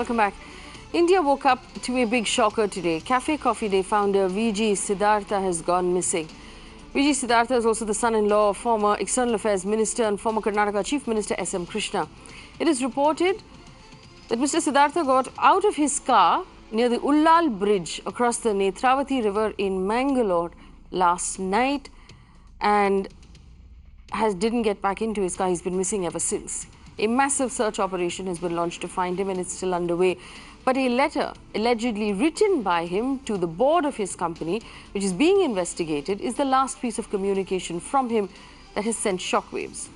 Welcome back. India woke up to a big shocker today. CafeCoffeeDay founder VGSiddhartha has gone missing. VGSiddhartha is also the son-in-law of former External Affairs Minister and former Karnataka Chief Minister S.M. Krishna. It is reported that Mr. Siddhartha got out of his car near the Ullal Bridge across the Netravati River in Mangalore last night and didn't get back into his car. He's been missing ever since. A massive search operation has been launched to find him and it's still underway. But a letter allegedly written by him to the board of his company, which is being investigated, is the last piece of communication from him that has sent shockwaves.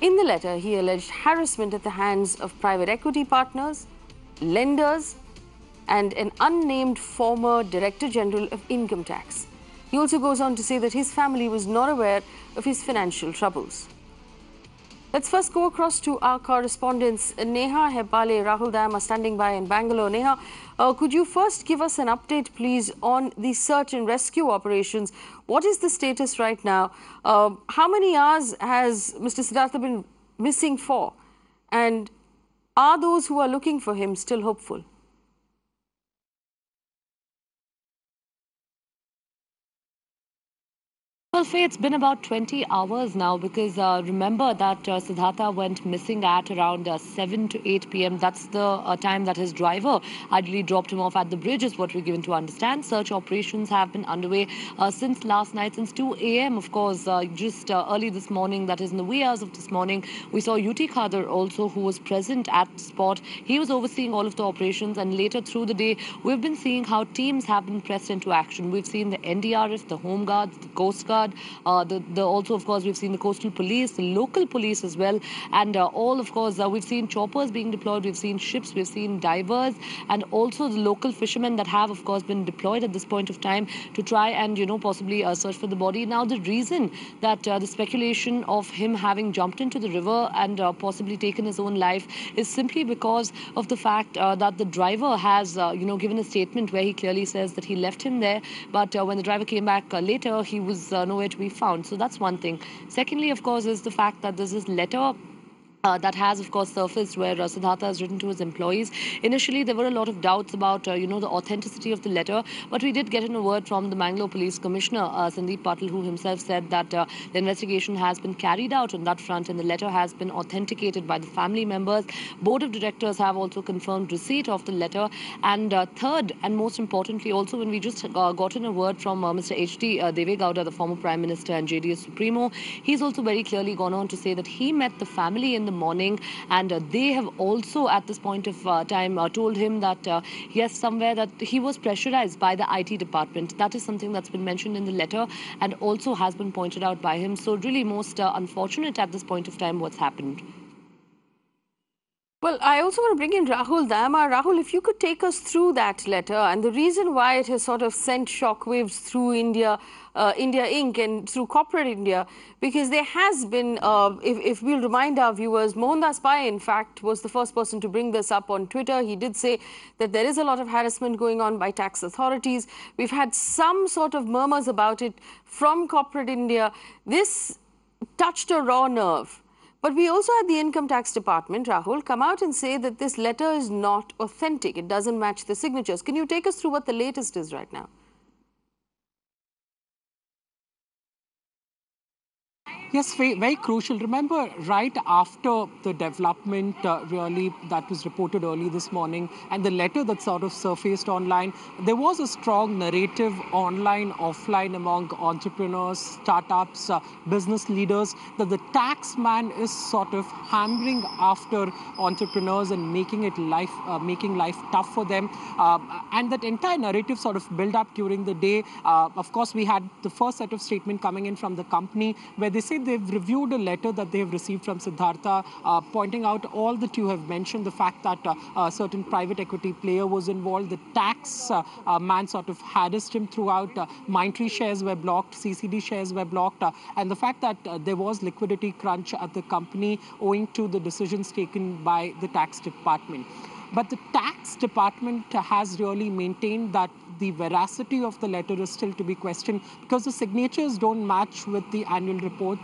In the letter, he alleged harassment at the hands of private equity partners, lenders, and an unnamed former Director General of Income Tax. He also goes on to say that his family was not aware of his financial troubles. Let's first go across to our correspondents. Neha Hebbale, Rahul Dam are standing by in Bangalore. Neha, could you first give us an update, please, on the search and rescue operations? What is the status right now? How many hours has Mr. Siddhartha been missing for? And are those who are looking for him still hopeful? Well, Faye, it's been about 20 hours now because remember that Siddhartha went missing at around 7 to 8 p.m. That's the time that his driver ideally dropped him off at the bridge, is what we're given to understand. Search operations have been underway since last night, since 2 a.m. Of course, just early this morning, that is in the wee hours of this morning, we saw UT Khader also, who was present at the spot. He was overseeing all of the operations, and later through the day, we've been seeing how teams have been pressed into action. We've seen the NDRF, the Home Guards, the Coast Guard, also, of course, we've seen the coastal police, the local police as well, and all, of course, we've seen choppers being deployed, we've seen ships, we've seen divers, and also the local fishermen that have, of course, been deployed at this point of time to try and, possibly search for the body. Now, the reason that the speculation of him having jumped into the river and possibly taken his own life is simply because of the fact that the driver has, given a statement where he clearly says that he left him there, but when the driver came back later, he was nowhere to be found. So that's one thing. Secondly, of course, is the fact that there's this letter that has, of course, surfaced where Siddhartha has written to his employees. Initially, there were a lot of doubts about, the authenticity of the letter, but we did get in a word from the Mangalore Police Commissioner, Sandeep Patil, who himself said that the investigation has been carried out on that front and the letter has been authenticated by the family members. Board of Directors have also confirmed receipt of the letter. And third, and most importantly, also when we just gotten a word from Mr. H.D. Deve Gowda, the former Prime Minister and JDS Supremo, he's also very clearly gone on to say that he met the family in the morning, and they have also at this point of time told him that yes, somewhere that he was pressurized by the IT department. That is something that's been mentioned in the letter and also has been pointed out by him. So really most unfortunate at this point of time what's happened. Well, I also want to bring in Rahul Dama. Rahul, if you could take us through that letter and the reason why it has sort of sent shockwaves through India Inc. and through corporate India, because there has been, if we'll remind our viewers, Mohandas Pai, in fact, was the first person to bring this up on Twitter. He did say that there is a lot of harassment going on by tax authorities. We've had some sort of murmurs about it from corporate India. This touched a raw nerve. But we also had the Income Tax Department, Rahul, come out and say that this letter is not authentic. It doesn't match the signatures. Can you take us through what the latest is right now? Yes, very crucial. Remember, right after the development really that was reported early this morning and the letter that sort of surfaced online, there was a strong narrative online, offline among entrepreneurs, startups, business leaders that the tax man is sort of hammering after entrepreneurs and making life tough for them. And that entire narrative sort of built up during the day. Of course, we had the first set of statement coming in from the company where they say they've reviewed a letter that they have received from Siddhartha, pointing out all that you have mentioned, the fact that a certain private equity player was involved, the tax man sort of harassed him throughout, Mindtree shares were blocked, CCD shares were blocked, and the fact that there was liquidity crunch at the company owing to the decisions taken by the tax department. But the tax department has really maintained that the veracity of the letter is still to be questioned because the signatures don't match with the annual report.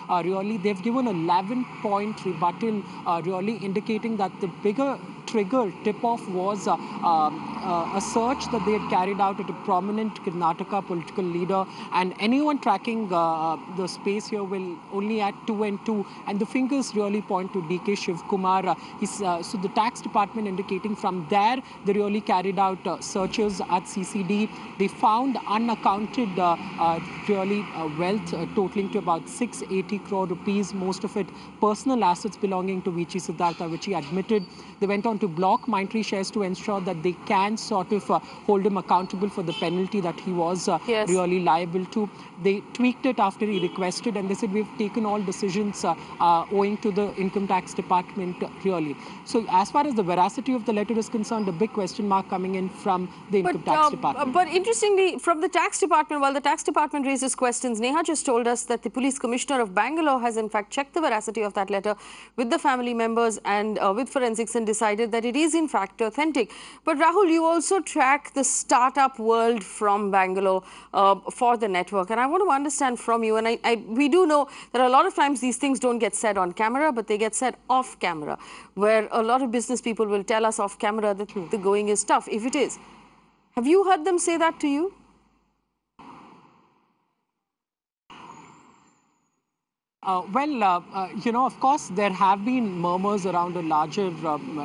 Really, they've given an 11-point rebuttal, really indicating that the bigger trigger, tip-off was a search that they had carried out at a prominent Karnataka political leader, and anyone tracking the space here will only add 2 and 2, and the fingers really point to DK Shivkumar. So the tax department indicating from there they really carried out searches at CCD. They found unaccounted wealth totaling to about 680 crore rupees, most of it personal assets belonging to VGSiddhartha, which he admitted. They went on to block Mindtree shares to ensure that they can sort of hold him accountable for the penalty that he was really liable to. They tweaked it after he requested, and they said, we've taken all decisions owing to the income tax department, really. So as far as the veracity of the letter is concerned, a big question mark coming in from the income tax department. But interestingly, from the tax department, while the tax department raises questions, Neha just told us that the police commissioner of Bangalore has in fact checked the veracity of that letter with the family members and with forensics and decided that it is in fact authentic. But Rahul, you also track the startup world from Bangalore for the network, and I want to understand from you, and we do know that a lot of times these things don't get said on camera, but they get said off camera, where a lot of business people will tell us off camera that the going is tough, if it is. Have you heard them say that to you? Of course, there have been murmurs around a larger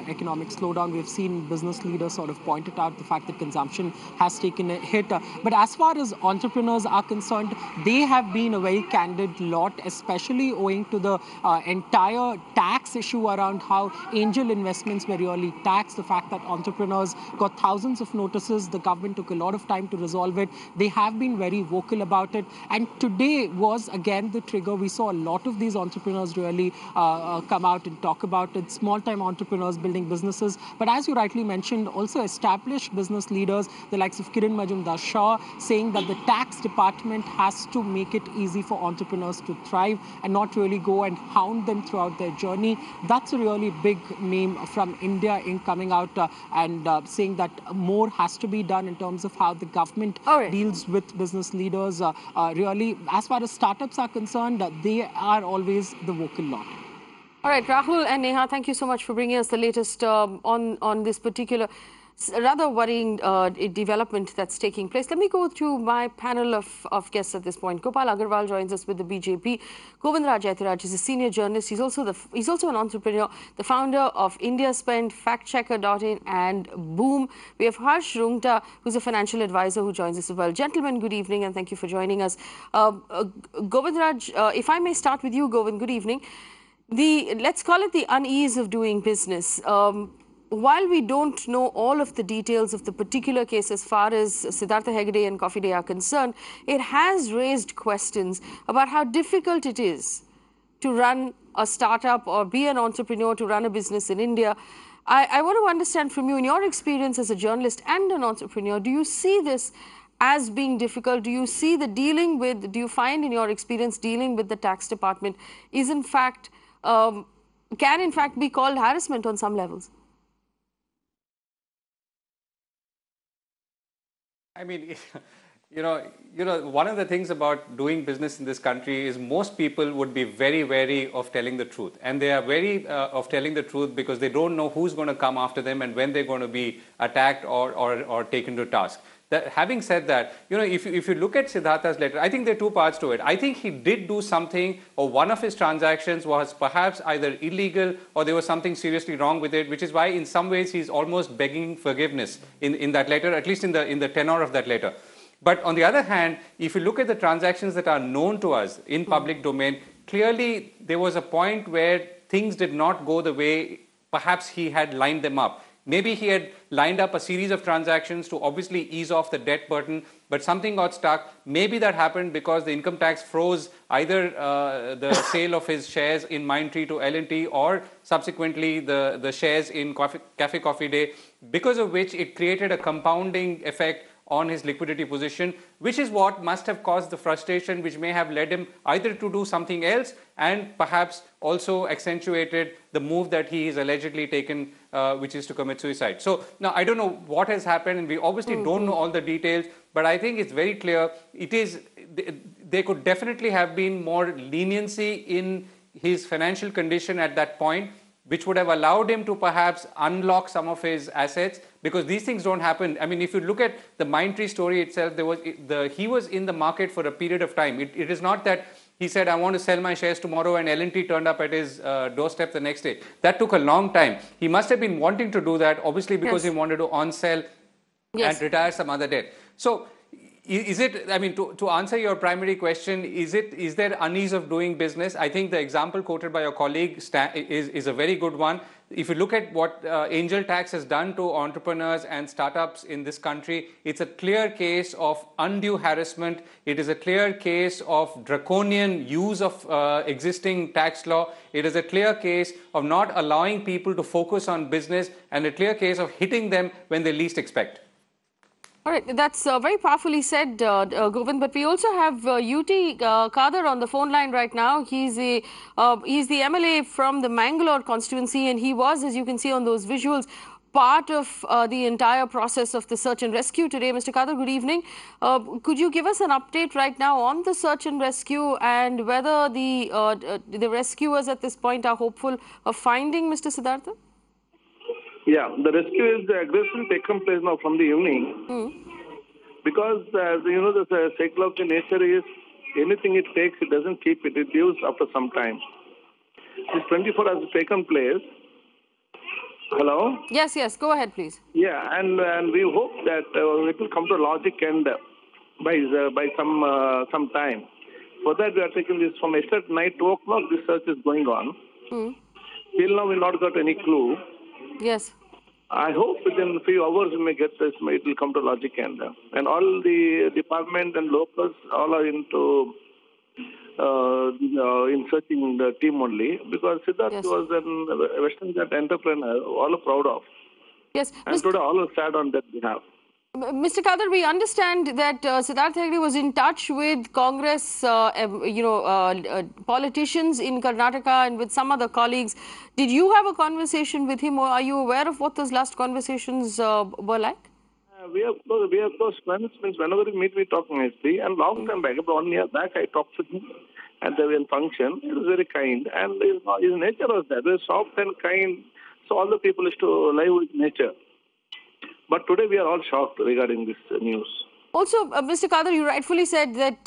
economic slowdown. We've seen business leaders sort of pointed out the fact that consumption has taken a hit. But as far as entrepreneurs are concerned, they have been a very candid lot, especially owing to the entire tax issue around how angel investments were really taxed, the fact that entrepreneurs got thousands of notices. The government took a lot of time to resolve it. They have been very vocal about it. And today was, again, the trigger. We saw a lot of these entrepreneurs really come out and talk about it, small-time entrepreneurs building businesses. But as you rightly mentioned, also established business leaders, the likes of Kiran Majumdar-Shaw, saying that the tax department has to make it easy for entrepreneurs to thrive and not really go and hound them throughout their journey. That's a really big name from India in coming out and saying that more has to be done in terms of how the government deals with business leaders. Really, as far as startups are concerned, they are always the vocal lot. All right, Rahul and Neha, thank you so much for bringing us the latest on this particular rather worrying development that's taking place. Let me go through my panel of guests at this point. Gopal Agarwal joins us with the BJP. Govindraj Ethiraj is a senior journalist. He's also an entrepreneur, the founder of India Spend, FactChecker.in and Boom. We have Harsh Rungta, who's a financial advisor who joins us as well. Gentlemen, good evening and thank you for joining us. Govindraj, if I may start with you, Govind, good evening. Let's call it the unease of doing business. While we don't know all of the details of the particular case as far as Siddhartha Hegde and CafeCoffeeDay are concerned, it has raised questions about how difficult it is to run a startup or be an entrepreneur, to run a business in India. I want to understand from you, in your experience as a journalist and an entrepreneur, do you see this as being difficult? Do you see the do you find in your experience dealing with the tax department is in fact, can in fact be called harassment on some levels? I mean, one of the things about doing business in this country is most people would be very wary of telling the truth. And they are wary of telling the truth because they don't know who's going to come after them and when they're going to be attacked or taken to task. Having said that, if you look at Siddhartha's letter, I think there are two parts to it. I think he did do something, or one of his transactions was perhaps either illegal or there was something seriously wrong with it, which is why in some ways he's almost begging forgiveness in that letter, at least in the tenor of that letter. But on the other hand, if you look at the transactions that are known to us in public domain, clearly there was a point where things did not go the way perhaps he had lined them up. Maybe he had lined up a series of transactions to obviously ease off the debt burden, but something got stuck. Maybe that happened because the income tax froze either the sale of his shares in Mindtree to L&T or subsequently the shares in CafeCoffeeDay, because of which it created a compounding effect on his liquidity position, which is what must have caused the frustration, which may have led him either to do something else and perhaps also accentuated the move that he is allegedly taken, which is to commit suicide. So now I don't know what has happened, and we obviously don't know all the details, but I think it's very clear there could definitely have been more leniency in his financial condition at that point. which would have allowed him to perhaps unlock some of his assets, because these things don't happen. I mean, if you look at the Mindtree story itself, he was in the market for a period of time. It is not that he said, I want to sell my shares tomorrow, and L&T turned up at his doorstep the next day. That took a long time. He must have been wanting to do that, obviously, because he wanted to on-sell and retire some other debt. So, is it, I mean, to answer your primary question, is there unease of doing business? I think the example quoted by your colleague is a very good one. If you look at what angel tax has done to entrepreneurs and startups in this country, it's a clear case of undue harassment. It is a clear case of draconian use of existing tax law. It is a clear case of not allowing people to focus on business, and a clear case of hitting them when they least expect. All right, that's very powerfully said, Govind. But we also have UT Kader on the phone line right now. He's the MLA from the Mangalore constituency, and he was, as you can see on those visuals, part of the entire process of the search and rescue today. Mr. Kader, good evening. Could you give us an update right now on the search and rescue, and whether the rescuers at this point are hopeful of finding Mr. Siddhartha? Yeah, the rescue is aggressively taken place now from the evening. Because, you know, the cycle of the nature is anything it takes, it doesn't keep it. It gives after some time. This 24 has taken place. Hello? Yes, yes. Go ahead, please. Yeah, and we hope that it will come to logic end by some time. For that, we are taking this from yesterday night, 2 o'clock, this search is going on. Till now, we not got any clue. Yes. I hope within a few hours we may get this, it will come to logic end. And all the department and locals all are into in searching the team only, because Siddhartha was a Western Ghats entrepreneur, all are proud of. Yes. And today all are sad on that behalf. Mr. Kader, we understand that Siddhartha Hegde was in touch with Congress, politicians in Karnataka and with some other colleagues. Did you have a conversation with him, or are you aware of what those last conversations were like? We are close friends. Means whenever we meet, we talk nicely. And long time back, about 1 year back, I talked to him at the function. He was very kind, and his nature was that. He was soft and kind. So all the people used to live with nature. But today we are all shocked regarding this news. Also, Mr. Kader, you rightfully said that,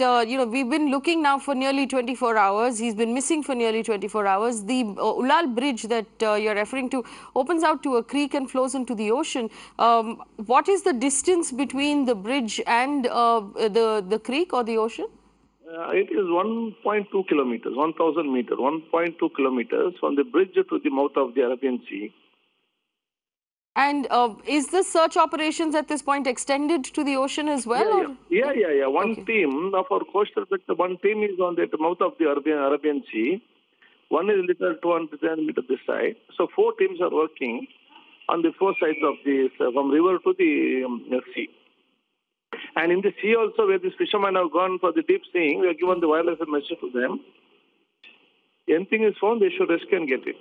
we've been looking now for nearly 24 hours. He's been missing for nearly 24 hours. The Ulal Bridge that you're referring to opens out to a creek and flows into the ocean. What is the distance between the bridge and the creek or the ocean? It is 1.2 kilometers, 1,000 meters, 1.2 kilometers from the bridge to the mouth of the Arabian Sea. And is the search operations at this point extended to the ocean as well? Yeah. One team of our coastal sector, one team is on the mouth of the Arabian Sea. One is little 210 meters this side. So 4 teams are working on the 4 sides of the from river to the sea. And in the sea also, where these fishermen have gone for the deep seeing, we have given the wireless message to them. Anything is found, they should rescue and get it.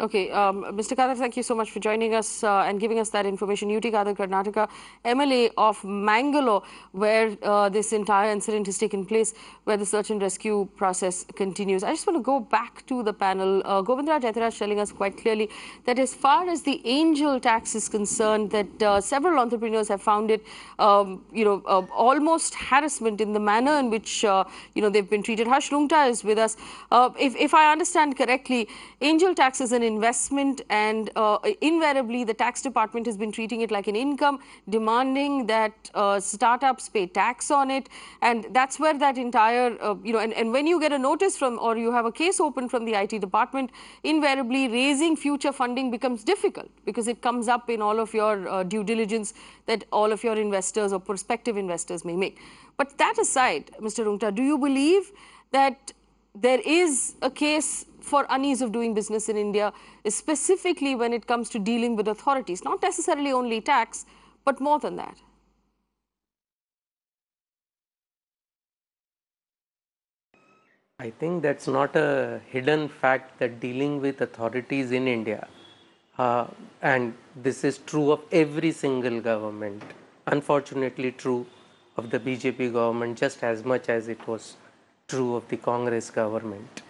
Okay, Mr. Kader, thank you so much for joining us and giving us that information. UT Kader, Karnataka, MLA of Mangalore, where this entire incident has taken place, where the search and rescue process continues. I just want to go back to the panel. Govindraj Ethiraj telling us quite clearly that as far as the angel tax is concerned, that several entrepreneurs have found it, almost harassment in the manner in which, they've been treated. Harsh Rungta is with us. If I understand correctly, angel tax is an investment, and invariably the tax department has been treating it like an income, demanding that startups pay tax on it, and that's where that entire and when you get a notice from, or you have a case open from the IT department, invariably raising future funding becomes difficult, because it comes up in all of your due diligence that all of your investors or prospective investors may make. But that aside, Mr. Rungta, do you believe that there is a case for unease of doing business in India, specifically when it comes to dealing with authorities, not necessarily only tax, but more than that? I think that's not a hidden fact that dealing with authorities in India, and this is true of every single government, unfortunately true of the BJP government just as much as it was true of the Congress government.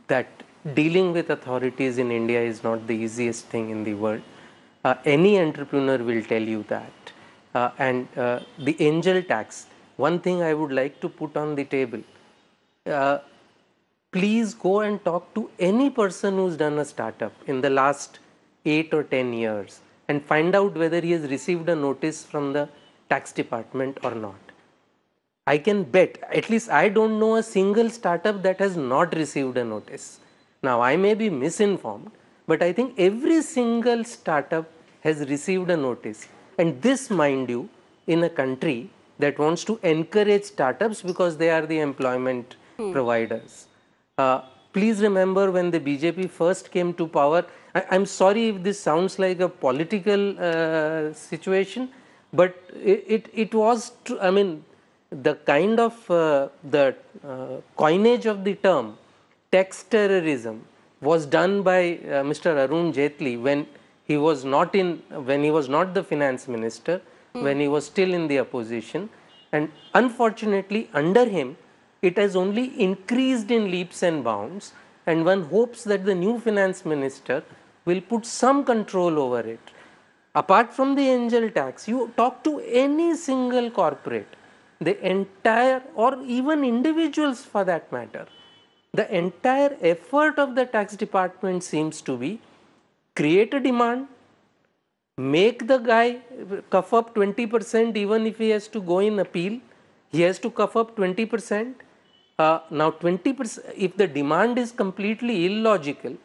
that dealing with authorities in India is not the easiest thing in the world. Any entrepreneur will tell you that. The angel tax, one thing I would like to put on the table, please go and talk to any person who's done a startup in the last 8 or 10 years and find out whether he has received a notice from the tax department or not. I can bet, at least I don't know a single startup that has not received a notice. Now, I may be misinformed, but I think every single startup has received a notice. And this, mind you, in a country that wants to encourage startups because they are the employment providers. Please remember when the BJP first came to power, I'm sorry if this sounds like a political situation, but it was, I mean, the kind of coinage of the term tax terrorism was done by Mr. Arun Jaitley when he was not the finance minister, when he was still in the opposition, and unfortunately under him it has only increased in leaps and bounds, and one hopes that the new finance minister will put some control over it. Apart from the angel tax, you talk to any single corporate, the entire, or even individuals for that matter, the entire effort of the tax department seems to be create a demand, make the guy cough up 20% even if he has to go in appeal, he has to cough up 20%. Now 20%, if the demand is completely illogical,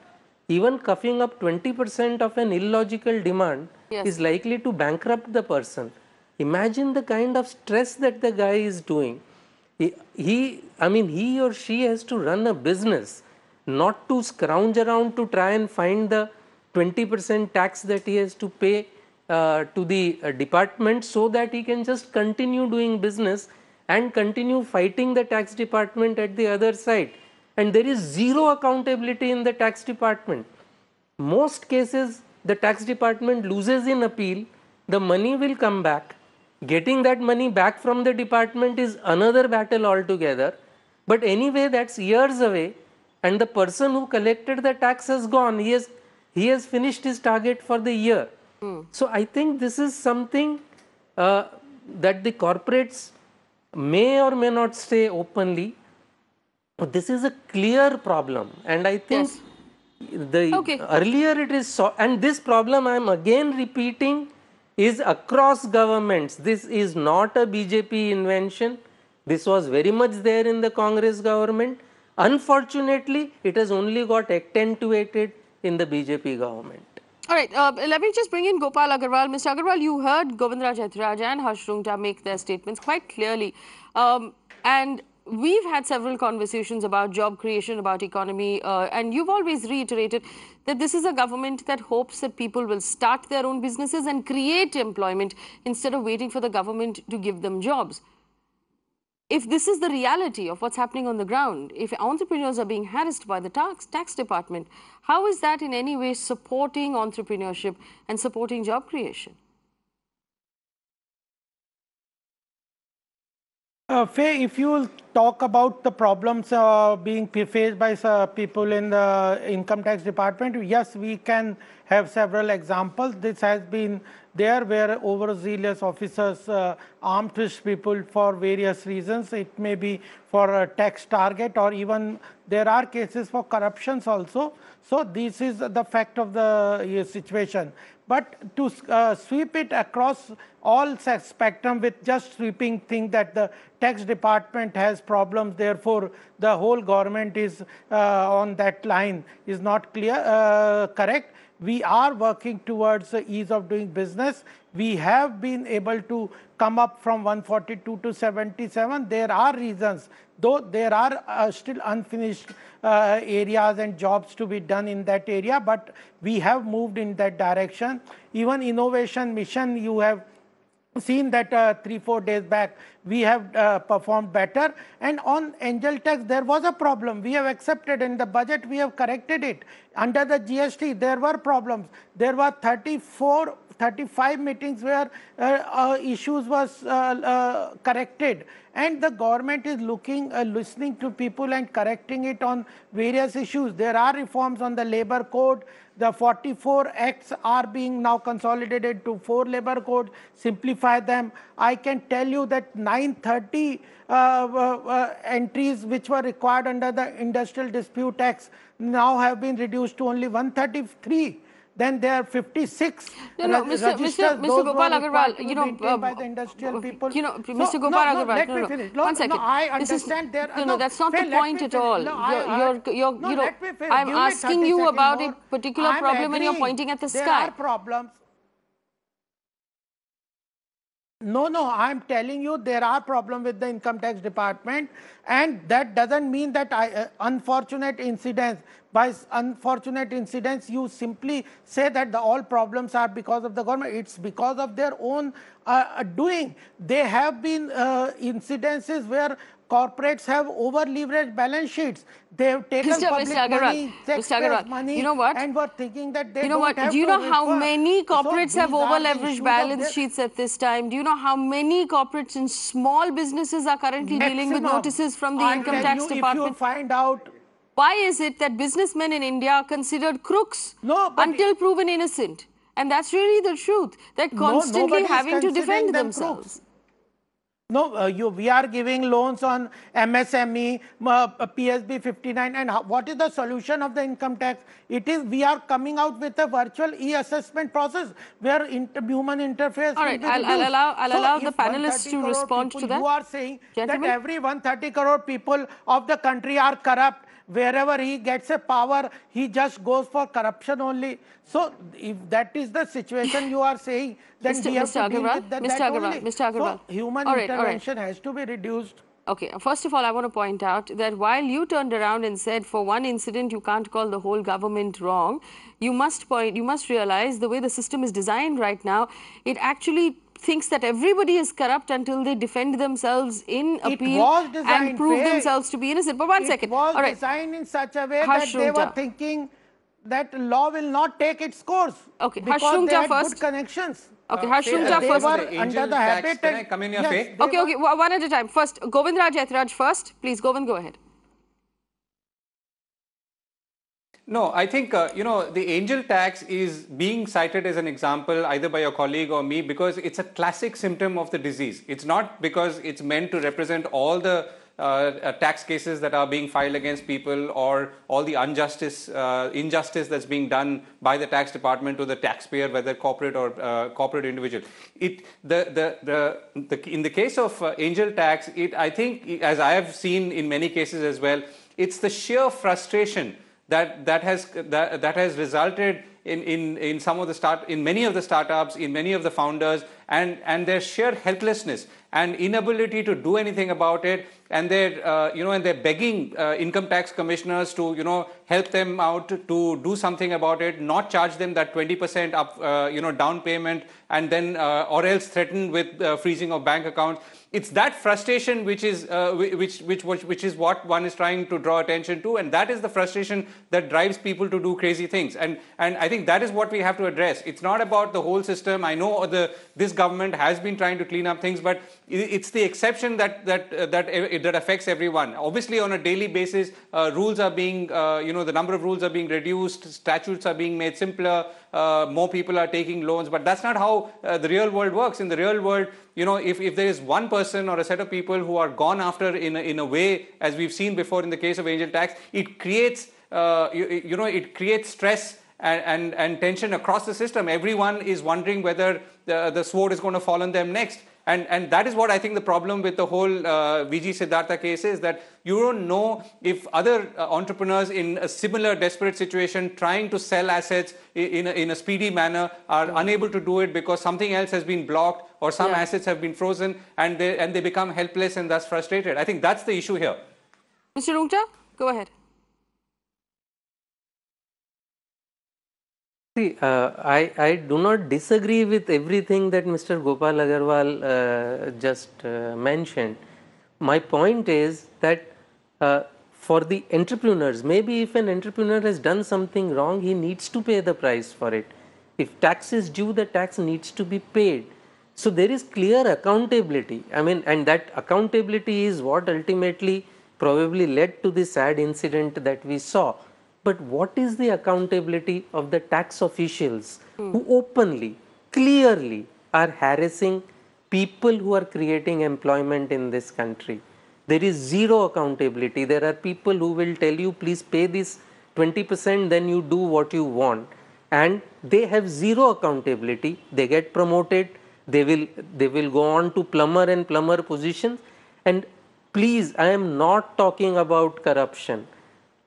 even coughing up 20% of an illogical demand is likely to bankrupt the person. Imagine the kind of stress that the guy is doing. He or she has to run a business, not to scrounge around to try and find the 20% tax that he has to pay to the department so that he can just continue doing business and continue fighting the tax department at the other side. And there is zero accountability in the tax department. Most cases, the tax department loses in appeal, the money will come back. Getting that money back from the department is another battle altogether. But anyway, that's years away, and the person who collected the tax has gone. He has finished his target for the year. So I think this is something that the corporates may or may not say openly. But this is a clear problem, and I think earlier it is so, and this problem I am again repeating is across governments. This is not a BJP invention. This was very much there in the Congress government. Unfortunately, it has only got accentuated in the BJP government. All right, let me just bring in Gopal Agarwal. Mr. Agarwal, you heard Govindraj Ethiraj and Harsh Rungta make their statements quite clearly. And we've had several conversations about job creation, about economy, and you've always reiterated that this is a government that hopes that people will start their own businesses and create employment instead of waiting for the government to give them jobs. If this is the reality of what's happening on the ground, if entrepreneurs are being harassed by the tax department, how is that in any way supporting entrepreneurship and supporting job creation? Faye, if you will talk about the problems being faced by people in the income tax department, yes, we can have several examples. This has been there where overzealous officers arm-twist people for various reasons. It may be for a tax target, or even there are cases for corruptions also. So this is the fact of the situation. But to sweep it across all spectrum with just sweeping thing that the tax department has problems, therefore the whole government is on that line is not clear, correct. We are working towards the ease of doing business. We have been able to come up from 142 to 77. There are reasons, though there are still unfinished areas and jobs to be done in that area, but we have moved in that direction. Even innovation mission, you have seen that 3-4 days back we have performed better. And on angel tax, there was a problem. We have accepted in the budget, we have corrected it. Under the GST, there were problems. There were 35 meetings where issues was corrected, and the government is listening to people and correcting it on various issues. There are reforms on the labor code. The 44 acts are being now consolidated to 4 labor codes, simplify them. I can tell you that 930 entries which were required under the Industrial Dispute Acts now have been reduced to only 133. Then there are 56 registers. Mr. Gopal Agarwal, by the industrial people. Mr. Gopal Agarwal, let me finish. One second. I understand there. No, that's not the point at all. Let me finish. I'm Give me asking 30 you seconds about more. a particular problem and you're pointing at the sky. There are problems. No, I'm telling you there are problems with the income tax department, and that doesn't mean that unfortunate incidents. By unfortunate incidents, you simply say that all problems are because of the government. It's because of their own doing. There have been incidences where corporates have over-leveraged balance sheets. They have taken public money, taxpayers' money, and were thinking that they don't have to Do you know how refer. many corporates So have these are the over-leveraged issues of balance this. sheets at this time? Do you know how many corporates and small businesses are currently dealing with Maximum. notices from the I'll income tell tax you, department? If you find out. Why is it that businessmen in India are considered crooks until proven innocent? And that's really the truth. They're constantly having to defend themselves. No, we are giving loans on MSME, PSB 59, and what is the solution of the income tax? It is we are coming out with a virtual e-assessment process where human interface. All right, I'll allow the panelists to respond to that. You are saying Gentlemen? that every 130 crore people of the country are corrupt. Wherever he gets a power, he just goes for corruption only. So, if that is the situation you are saying, then we have to deal with that only. Mr. Agarwal. So, human intervention has to be reduced. Okay, first of all, I want to point out that while you turned around and said for one incident you can't call the whole government wrong, you must realize the way the system is designed right now, it actually thinks that everybody is corrupt until they defend themselves in appeal and prove themselves to be innocent. But one second. It was designed in such a way that they were thinking that law will not take its course. Okay, because they had good connections. Okay, Harshunta first. Under the habit. Can I come in here, Faye? Okay, one at a time. First, Govindraj Ethiraj first. Please, Govind, go ahead. No, I think, the angel tax is being cited as an example either by your colleague or me because it's a classic symptom of the disease. It's not because it's meant to represent all the tax cases that are being filed against people or all the injustice that's being done by the tax department to the taxpayer, whether corporate or corporate individual. In the case of angel tax, I think, as I have seen in many cases as well, it's the sheer frustration that has resulted in many of the startups, in many of the founders, and their sheer helplessness and inability to do anything about it, and they're begging income tax commissioners to help them out to do something about it, not charge them that 20% up down payment, and then or else threaten with freezing of bank accounts. It's that frustration which is what one is trying to draw attention to, and that is the frustration that drives people to do crazy things. And I think that is what we have to address. It's not about the whole system. I know this government has been trying to clean up things, but it's the exception that affects everyone. Obviously, on a daily basis, rules are being the number of rules are being reduced, statutes are being made simpler, more people are taking loans, but that's not how the real world works. In the real world, if there is one person or a set of people who are gone after in a way, as we've seen before in the case of angel tax, it creates it creates stress and tension across the system. Everyone is wondering whether the sword is going to fall on them next. And that is what I think the problem with the whole VGSiddhartha case is, that you don't know if other entrepreneurs in a similar desperate situation trying to sell assets in a speedy manner are unable to do it because something else has been blocked or some assets have been frozen, and they become helpless and thus frustrated. I think that's the issue here. Mr. Rungta, go ahead. See, I do not disagree with everything that Mr. Gopal Agarwal just mentioned. My point is that for the entrepreneurs, maybe if an entrepreneur has done something wrong, he needs to pay the price for it. If tax is due, the tax needs to be paid. So there is clear accountability. I mean, and that accountability is what ultimately probably led to the sad incident that we saw. But what is the accountability of the tax officials who openly, clearly are harassing people who are creating employment in this country? There is zero accountability. There are people who will tell you, please pay this 20%, then you do what you want. And they have zero accountability. They get promoted. They will go on to plumber and plumber positions. And please, I am not talking about corruption.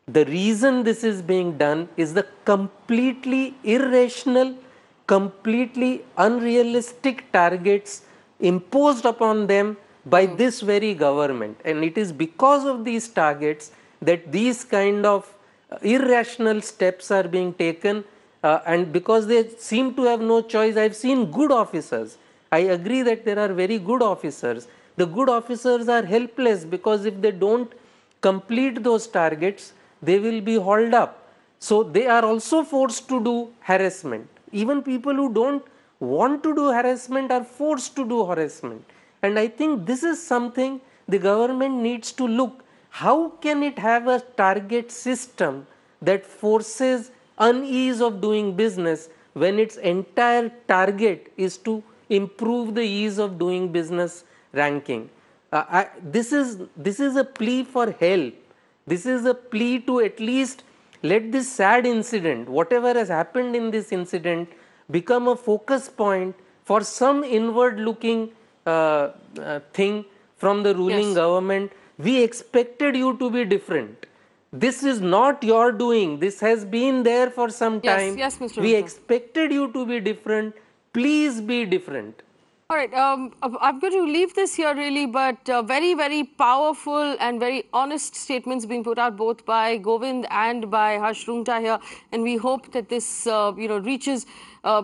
The reason this is being done is the completely irrational, completely unrealistic targets imposed upon them by this very government. And it is because of these targets that these kind of irrational steps are being taken, and because they seem to have no choice. I have seen good officers. I agree that there are very good officers. The good officers are helpless because if they don't complete those targets, they will be hauled up. So they are also forced to do harassment. Even people who don't want to do harassment are forced to do harassment. And I think this is something the government needs to look. How can it have a target system that forces unease of doing business when its entire target is to improve the ease of doing business ranking? This is a plea for help. This is a plea to at least let this sad incident, whatever has happened in this incident, become a focus point for some inward looking thing from the ruling government. We expected you to be different. This is not your doing. This has been there for some time. Yes, Mr. We Rutha. expected you to be different. Please be different. All right, I'm going to leave this here really, but very, very powerful and very honest statements being put out both by Govind and by Harsh Rungta here, and we hope that this, reaches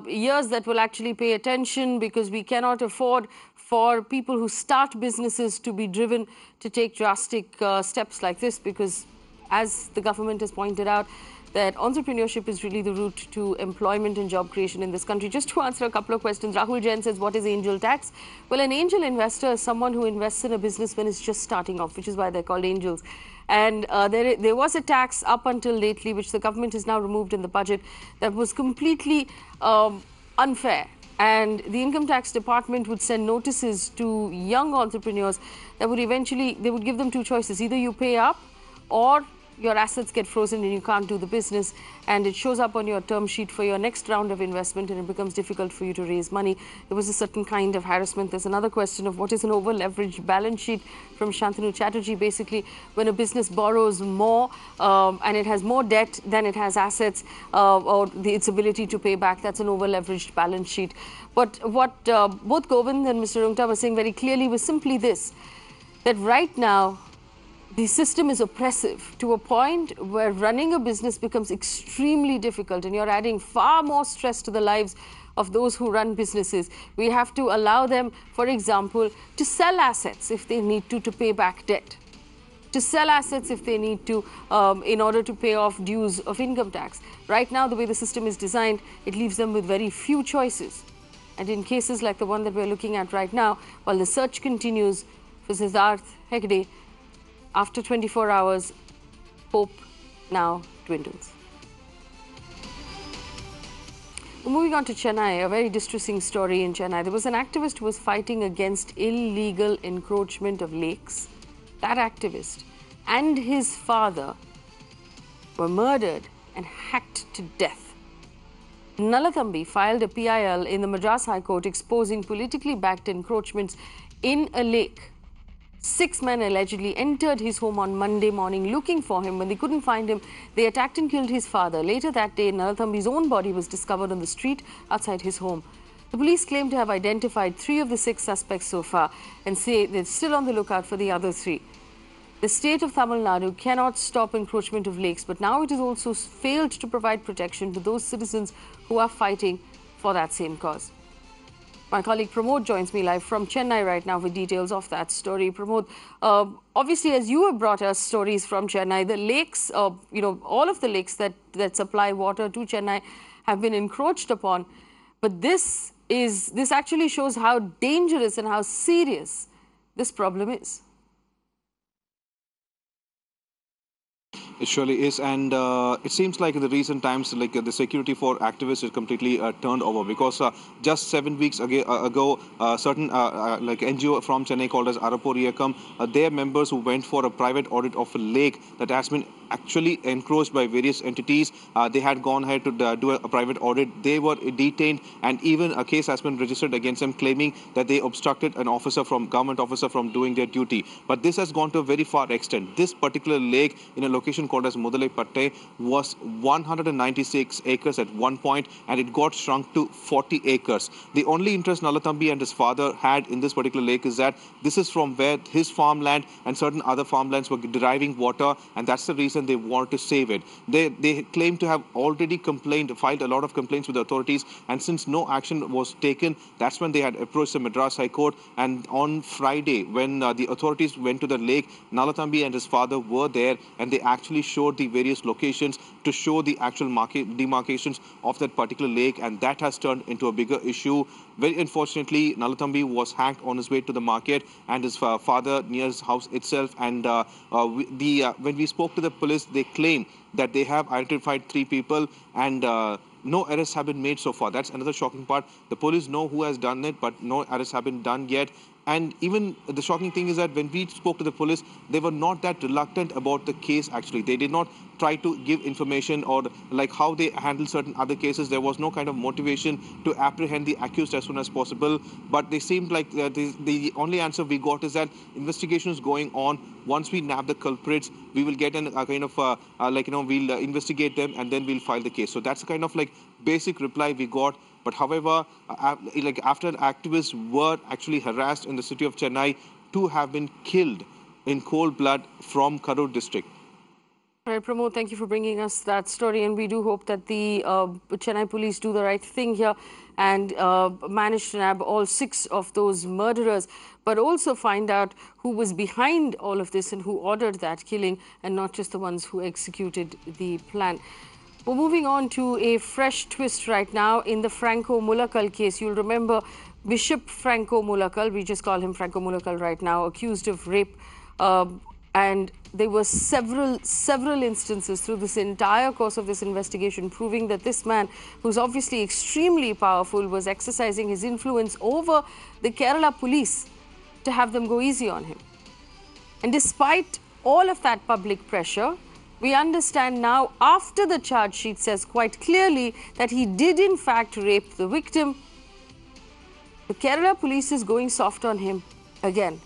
ears that will actually pay attention, because we cannot afford for people who start businesses to be driven to take drastic steps like this, because as the government has pointed out, that entrepreneurship is really the route to employment and job creation in this country. Just to answer a couple of questions, Rahul Jain says, what is angel tax? Well, an angel investor is someone who invests in a business when it's just starting off, which is why they're called angels. And there was a tax up until lately, which the government has now removed in the budget, that was completely unfair. And the income tax department would send notices to young entrepreneurs that would eventually, they would give them two choices. Either you pay up, or your assets get frozen and you can't do the business, and it shows up on your term sheet for your next round of investment, and it becomes difficult for you to raise money. There was a certain kind of harassment. There's another question of what is an over-leveraged balance sheet from Shantanu Chatterjee. Basically, when a business borrows more and it has more debt than it has assets or its ability to pay back, that's an over-leveraged balance sheet. But what both Govind and Mr. Rungta were saying very clearly was simply this, that right now, the system is oppressive to a point where running a business becomes extremely difficult, and you're adding far more stress to the lives of those who run businesses. We have to allow them, for example, to sell assets if they need to pay back debt, to sell assets if they need to in order to pay off dues of income tax. Right now, the way the system is designed, it leaves them with very few choices. And in cases like the one that we're looking at right now, while the search continues for Siddharth Hegde, after 24 hours, hope now dwindles. Moving on to Chennai, a very distressing story in Chennai. There was an activist who was fighting against illegal encroachment of lakes. That activist and his father were murdered and hacked to death. Nalathambi filed a PIL in the Madras High Court exposing politically backed encroachments in a lake. 6 men allegedly entered his home on Monday morning looking for him. When they couldn't find him, they attacked and killed his father. Later that day, Nalathambi's own body was discovered on the street outside his home. The police claim to have identified 3 of the 6 suspects so far and say they're still on the lookout for the other 3. The state of Tamil Nadu cannot stop encroachment of lakes, but now it has also failed to provide protection to those citizens who are fighting for that same cause. My colleague Pramod joins me live from Chennai right now with details of that story. Pramod, obviously, as you have brought us stories from Chennai, the lakes, all of the lakes that supply water to Chennai have been encroached upon. But this actually shows how dangerous and how serious this problem is. It surely is, and it seems like in the recent times, like the security for activists is completely turned over because just 7 weeks ago, certain like NGO from Chennai called as Arapuriyakam, their members who went for a private audit of a lake that has been actually encroached by various entities. They had gone ahead to do a private audit. They were detained, and even a case has been registered against them, claiming that they obstructed an government officer from doing their duty. But this has gone to a very far extent. This particular lake in a location called as Mudalai Patte was 196 acres at one point, and it got shrunk to 40 acres. The only interest Nalathambi and his father had in this particular lake is that this is from where his farmland and certain other farmlands were deriving water, and that's the reason they wanted to save it. They claim to have already filed a lot of complaints with the authorities, and since no action was taken, that's when they had approached the Madras High Court. And on Friday, when the authorities went to the lake, Nalathambi and his father were there, and they actually showed the various locations to show the actual demarcations of that particular lake, and that has turned into a bigger issue. Very unfortunately, Nalathambi was hacked on his way to the market, and his father near his house itself. And when we spoke to the police, they claim that they have identified 3 people, and no arrests have been made so far. That's another shocking part. The police know who has done it, but no arrests have been done yet. And even the shocking thing is that when we spoke to the police, they were not that reluctant about the case actually. They did not try to give information or like how they handle certain other cases. There was no kind of motivation to apprehend the accused as soon as possible. But they seemed like the only answer we got is that investigation is going on. Once we nab the culprits, we will get a kind of we'll investigate them and then we'll file the case. So that's the kind of like basic reply we got. But however, after activists were actually harassed in the city of Chennai, 2 have been killed in cold blood from Karur district. All right, Pramod, thank you for bringing us that story, and we do hope that the Chennai police do the right thing here and manage to nab all 6 of those murderers, but also find out who was behind all of this and who ordered that killing, and not just the ones who executed the plan. We're moving on to a fresh twist right now in the Franco Mulakal case. You'll remember Bishop Franco Mulakal, we just call him Franco Mulakal right now, accused of rape. And there were several instances through this entire course of this investigation proving that this man, who's obviously extremely powerful, was exercising his influence over the Kerala police to have them go easy on him. And despite all of that public pressure, we understand now, after the charge sheet says quite clearly that he did in fact rape the victim, the Kerala police is going soft on him again.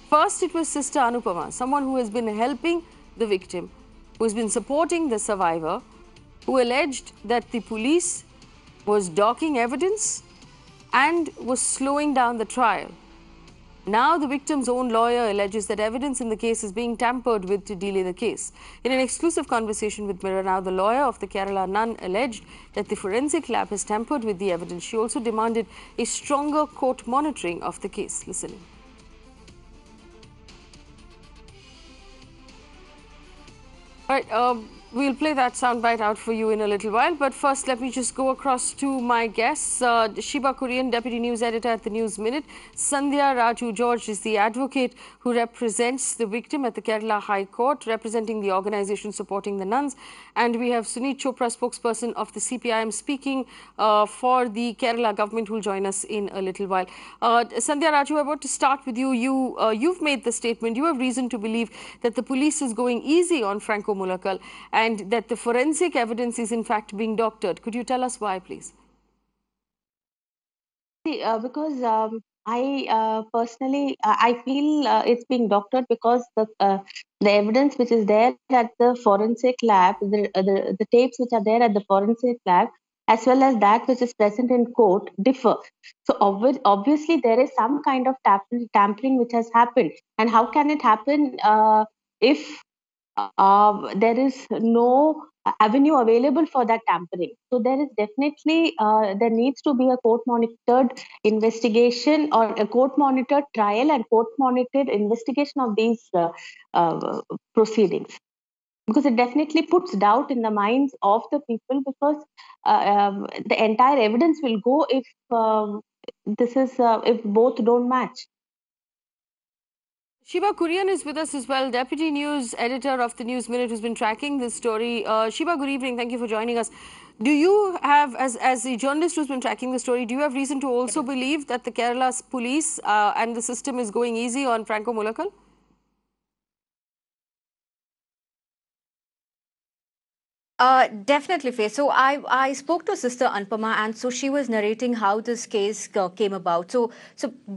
First, it was Sister Anupama, someone who has been helping the victim, who has been supporting the survivor, who alleged that the police was docking evidence and was slowing down the trial. Now the victim's own lawyer alleges that evidence in the case is being tampered with to delay the case. In an exclusive conversation with Mirror Now, the lawyer of the Kerala nun alleged that the forensic lab has tampered with the evidence. She also demanded a stronger court monitoring of the case. Listen. All right, we'll play that soundbite out for you in a little while. But first, let me just go across to my guests. Shiba Kurian, Deputy News Editor at the News Minute. Sandhya Raju George is the advocate who represents the victim at the Kerala High Court, representing the organization supporting the nuns. And we have Sunit Chopra, spokesperson of the CPIM, speaking for the Kerala government, who will join us in a little while. Sandhya Raju, I want to start with you. You've made the statement. You have reason to believe that the police is going easy on Franco Mulakal and that the forensic evidence is in fact being doctored. Could you tell us why, please? Because I personally I feel it's being doctored because the evidence which is there at the forensic lab, the tapes which are there at the forensic lab, as well as that which is present in court, differ. So obviously there is some kind of tampering which has happened, and how can it happen? if there is no avenue available for that tampering. So there is definitely, there needs to be a court-monitored investigation or a court-monitored trial and court-monitored investigation of these proceedings. Because it definitely puts doubt in the minds of the people, because the entire evidence will go if if both don't match. Shiba Kurian is with us as well, Deputy News Editor of the News Minute, who's been tracking this story. Shiba, good evening. Thank you for joining us. Do you have, as a journalist who's been tracking the story, do you have reason to also believe that the Kerala's police and the system is going easy on Franco Mulakal? Definitely, Faye. So I spoke to Sister Anupama, and so she was narrating how this case came about. So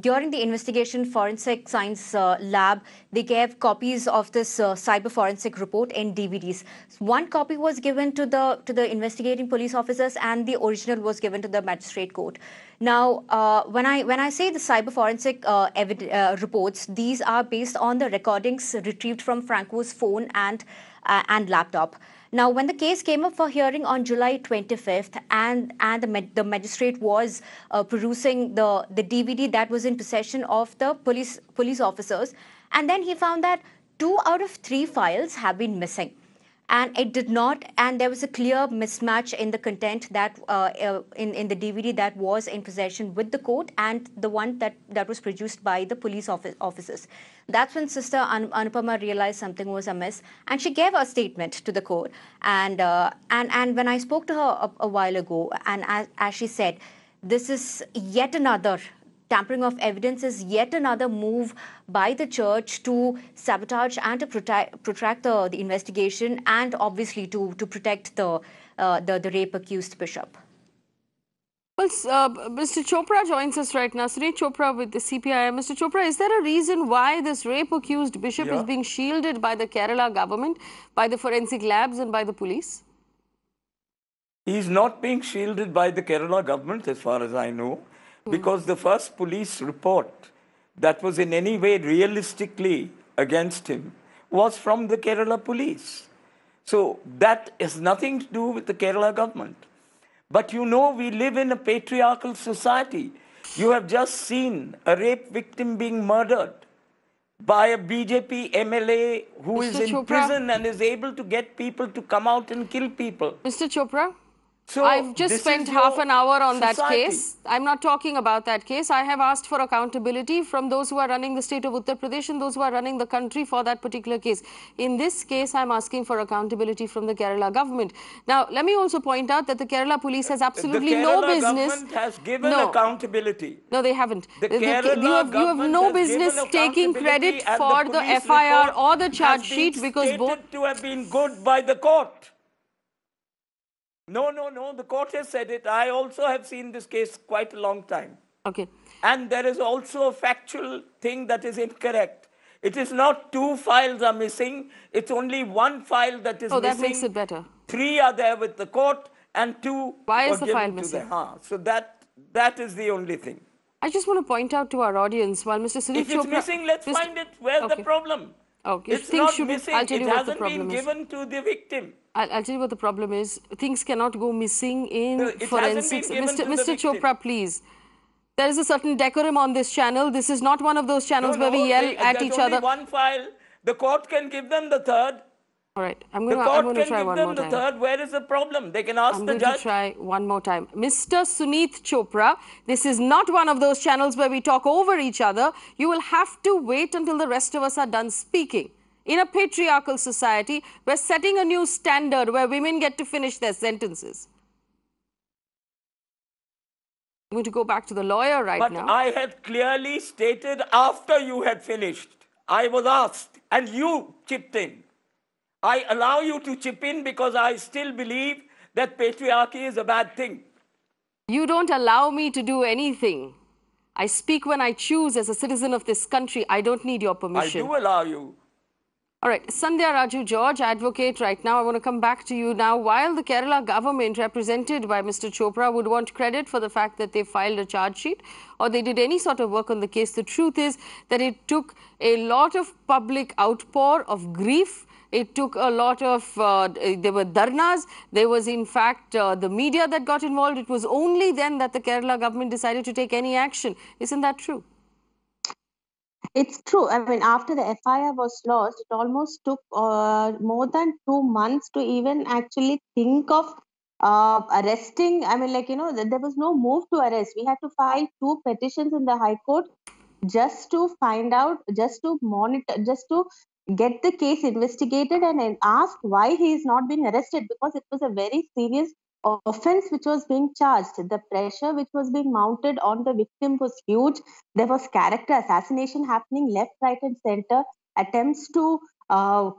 during the investigation, Forensic Science Lab, they gave copies of this cyber forensic report in DVDs. One copy was given to the investigating police officers, and the original was given to the magistrate court. Now, when I say the cyber forensic reports, these are based on the recordings retrieved from Franco's phone and laptop. Now, when the case came up for hearing on July 25th, and the magistrate was perusing the DVD that was in possession of the police officers, and then he found that 2 out of 3 files have been missing. And it did not, and there was a clear mismatch in the content that in the DVD that was in possession with the court and the one that was produced by the police officers. That's when Sister Anupama realized something was amiss, and she gave a statement to the court. And when I spoke to her a while ago, and as she said, this is yet another tampering of evidence, is yet another move by the church to sabotage and to protract the investigation, and obviously to protect the rape accused bishop. Well, Mr. Chopra joins us right now. Suresh Chopra with the CPI. Mr. Chopra, is there a reason why this rape accused bishop is being shielded by the Kerala government, by the forensic labs and by the police? He's not being shielded by the Kerala government, as far as I know, because the first police report that was in any way realistically against him was from the Kerala police. So that has nothing to do with the Kerala government. But you know, we live in a patriarchal society. You have just seen a rape victim being murdered by a BJP MLA who is in prison and is able to get people to come out and kill people. Mr. Chopra? So I've just spent half an hour on that case. I'm not talking about that case. I have asked for accountability from those who are running the state of Uttar Pradesh and those who are running the country for that particular case. In this case, I'm asking for accountability from the Kerala government. Now, let me also point out that the Kerala police has absolutely no business. The Kerala government has given accountability. No, they haven't. You have no business taking credit for the FIR or the charge sheet, because both to have been good by the court. No, the court has said it. I also have seen this case quite a long time. Okay. And there is also a factual thing that is incorrect. It is not 2 files are missing. It's only 1 file that is missing. Oh, that makes it better. 3 are there with the court and 2 Why is the file missing? So that is the only thing. I just want to point out to our audience, while Mr. Suresh If it's missing, let's find it. Where's the problem? Okay. It's not missing. It hasn't been given to the victim. I'll tell you what the problem is. Things cannot go missing in forensics. Mr. Chopra, please. There is a certain decorum on this channel. This is not one of those channels where we yell at each other. There's only 1 file. The court can give them the 3rd. All right. I'm going to try one more time. The court can give them the 3rd. Where is the problem? They can ask the judge. I'm going to try one more time. Mr. Suneeth Chopra, this is not one of those channels where we talk over each other. You will have to wait until the rest of us are done speaking. In a patriarchal society, we're setting a new standard where women get to finish their sentences. I'm going to go back to the lawyer now. But I had clearly stated after you had finished. I was asked, and you chipped in. I allow you to chip in because I still believe that patriarchy is a bad thing. You don't allow me to do anything. I speak when I choose as a citizen of this country. I don't need your permission. I do allow you. All right, Sandhya Raju George, advocate right now. I want to come back to you now. While the Kerala government, represented by Mr. Chopra, would want credit for the fact that they filed a charge sheet or they did any sort of work on the case, the truth is that it took a lot of public outpour of grief. It took a lot of, there were dharnas, there was in fact the media that got involved. It was only then that the Kerala government decided to take any action. Isn't that true? It's true. I mean, after the FIR was lodged, it almost took more than 2 months to even actually think of arresting. I mean, like, there was no move to arrest. We had to file 2 petitions in the High Court just to find out, just to monitor, just to get the case investigated and ask why he is not being arrested, because it was a very serious offense which was being charged. The pressure which was being mounted on the victim was huge. There was character assassination happening left, right, and center. Attempts to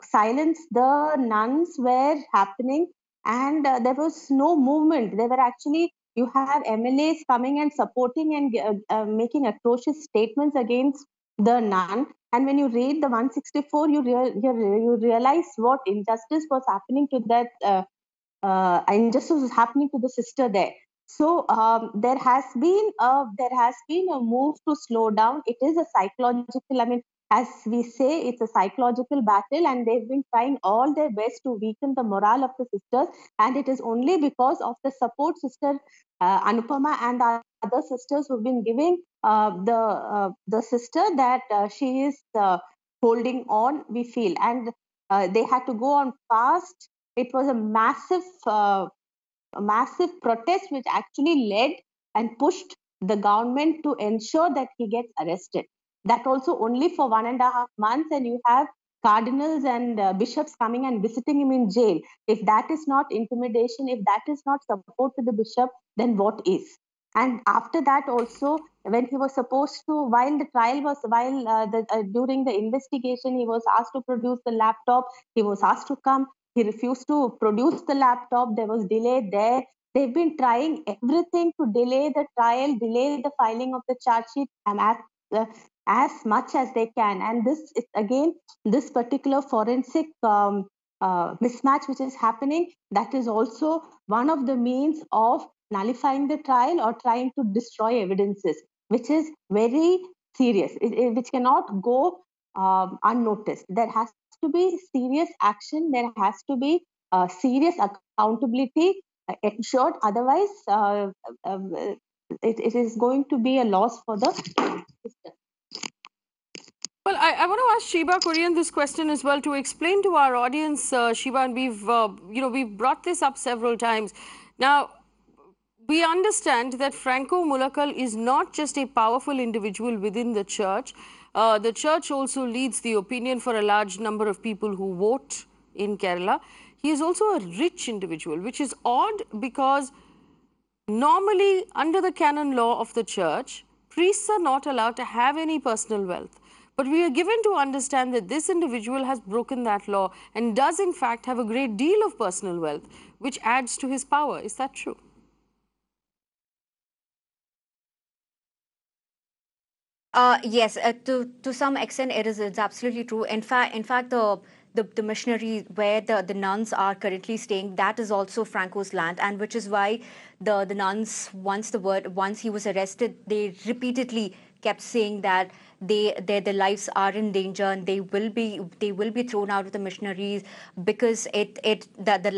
silence the nuns were happening, and there was no movement. They were actually, you have MLAs coming and supporting and making atrocious statements against the nun. And when you read the 164, you realize what injustice was happening to that. Injustice was happening to the sister there. So there has been a move to slow down. It is a psychological. I mean, as we say, it's a psychological battle, and they've been trying all their best to weaken the morale of the sisters. And it is only because of the support sister Anupama and the other sisters who've been giving the sister that she is holding on. We feel, and they had to go on fast. It was a massive protest which actually led and pushed the government to ensure that he gets arrested. That also only for 1.5 months, and you have cardinals and bishops coming and visiting him in jail. If that is not intimidation, if that is not support to the bishop, then what is? And after that also, when he was supposed to, while the trial was, during the investigation, he was asked to produce the laptop. He was asked to come. He refused to produce the laptop. There was delay there. They've been trying everything to delay the trial, delay the filing of the charge sheet, and as much as they can. And this is again, this particular forensic mismatch which is happening, that is also one of the means of nullifying the trial or trying to destroy evidences, which is very serious, which cannot go unnoticed. There has to be serious action. There has to be serious accountability ensured. Otherwise, it is going to be a loss for the system. Well, I want to ask Shiba Korean this question as well to explain to our audience, Shiba, and we've brought this up several times. Now, we understand that Franco Mulakal is not just a powerful individual within the church. The church also leads the opinion for a large number of people who vote in Kerala. He is also a rich individual, which is odd because normally under the canon law of the church, priests are not allowed to have any personal wealth. But we are given to understand that this individual has broken that law and does in fact have a great deal of personal wealth, which adds to his power. Is that true? Yes, to some extent, it's absolutely true. In fact, the missionary where the nuns are currently staying, that is also Franco's land, and which is why the nuns, once he was arrested, they repeatedly kept saying that their lives are in danger and they will be thrown out of the missionaries because that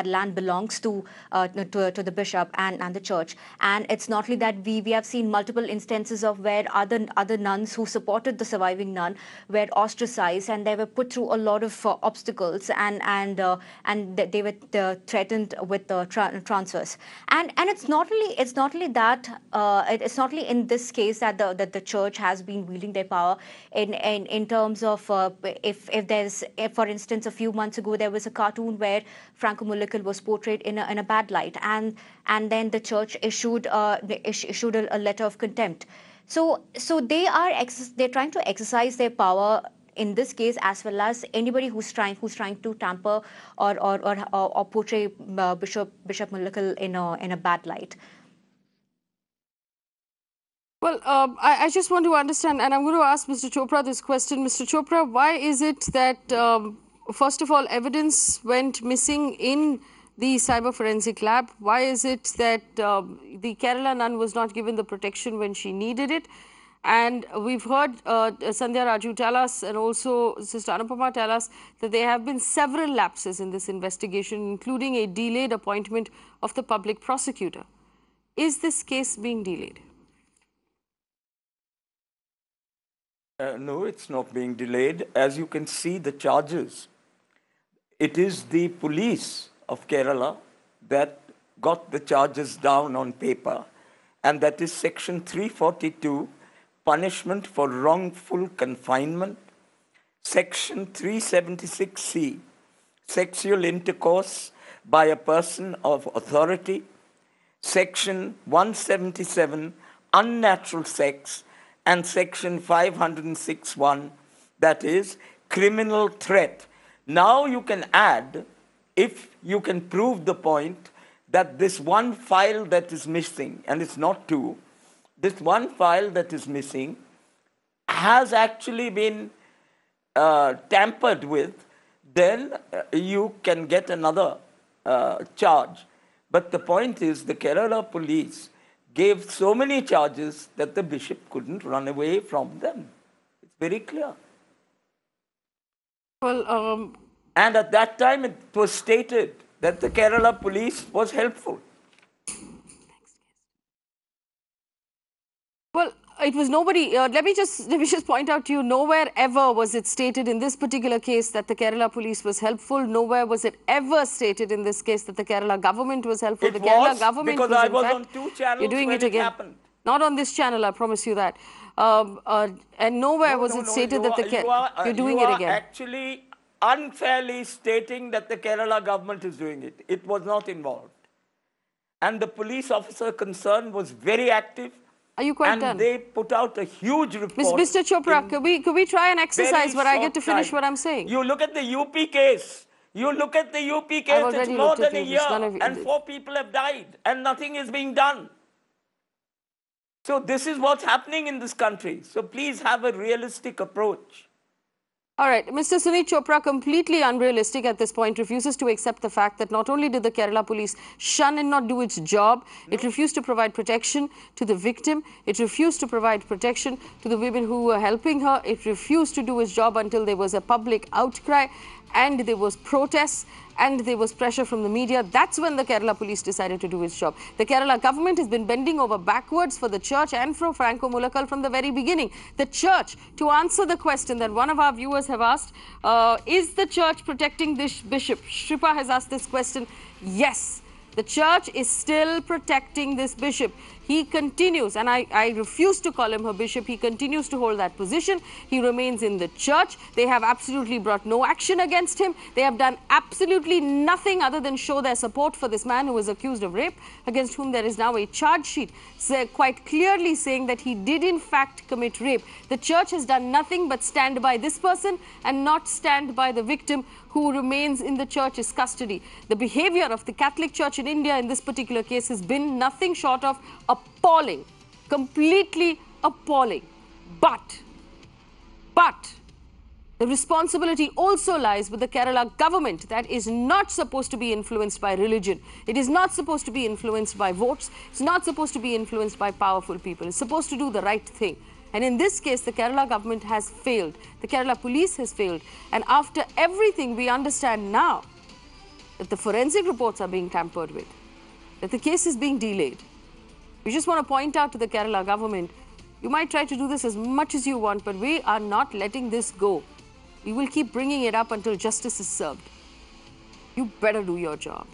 land belongs to the bishop and the church. And it's not only that, we have seen multiple instances of where other nuns who supported the surviving nun were ostracized, and they were put through a lot of obstacles, and they were threatened with transfers. And it's not only that, it's not only in this case that the church has been wielding their power in terms of if for instance, a few months ago there was a cartoon where Franco Mulakal was portrayed in a bad light, and then the church issued a letter of contempt. So they're trying to exercise their power in this case, as well as anybody who's trying to tamper or portray Bishop Mulakal in a bad light. Well, I just want to understand, and I'm going to ask Mr. Chopra this question. Mr. Chopra, why is it that, first of all, evidence went missing in the cyber forensic lab? Why is it that the Kerala nun was not given the protection when she needed it? And we've heard Sandhya Raju tell us, and also Sister Anupama tell us, that there have been several lapses in this investigation, including a delayed appointment of the public prosecutor. Is this case being delayed? No, it's not being delayed. As you can see, the charges, it is the police of Kerala that got the charges down on paper, and that is Section 342, punishment for wrongful confinement, Section 376C, sexual intercourse by a person of authority, Section 177, unnatural sex, and Section 506(1), that is criminal threat. Now you can add, if you can prove the point, that this one file that is missing, and it's not two, this one file that is missing has actually been tampered with, then you can get another charge. But the point is, the Kerala police gave so many charges that the bishop couldn't run away from them. It's very clear. Well, and at that time, it was stated that the Kerala police was helpful. Well, it was nobody. Let me just point out to you, nowhere ever was it stated in this particular case that the Kerala police was helpful. Nowhere was it ever stated in this case that the Kerala government was helpful. The Kerala government because was, I was fact, on 2 channels you're doing when it again. Happened. Not on this channel, I promise you that. And nowhere was it stated that you're doing it again. You are actually unfairly stating that the Kerala government is doing it. It was not involved. And the police officer concerned was very active. Are you quite done? And they put out a huge report. Mr. Chopra, could we try an exercise where I get to finish what I'm saying? You look at the UP case. You look at the UP case, it's more than a year, and 4 people have died, and nothing is being done. So this is what's happening in this country. So please have a realistic approach. All right, Mr. Sunit Chopra, completely unrealistic at this point, refuses to accept the fact that not only did the Kerala police shun and not do its job, it refused to provide protection to the victim, it refused to provide protection to the women who were helping her, it refused to do its job until there was a public outcry and there was protests and there was pressure from the media. That's when the Kerala police decided to do its job. The Kerala government has been bending over backwards for the church and for Franco Mulakal from the very beginning. The church, to answer the question that one of our viewers have asked, is the church protecting this bishop? Shripa has asked this question. Yes, the church is still protecting this bishop. He continues, and I refuse to call him her bishop, he continues to hold that position. He remains in the church. They have absolutely brought no action against him. They have done absolutely nothing other than show their support for this man who was accused of rape, against whom there is now a charge sheet quite clearly saying that he did in fact commit rape. The church has done nothing but stand by this person and not stand by the victim who remains in the church's custody. The behavior of the Catholic Church in India in this particular case has been nothing short of appalling, completely appalling. But the responsibility also lies with the Kerala government that is not supposed to be influenced by religion. It is not supposed to be influenced by votes. It's not supposed to be influenced by powerful people. It's supposed to do the right thing. And in this case, the Kerala government has failed. The Kerala police has failed. And after everything, we understand now that the forensic reports are being tampered with, that the case is being delayed. We just want to point out to the Kerala government, you might try to do this as much as you want, but we are not letting this go. We will keep bringing it up until justice is served. You better do your job.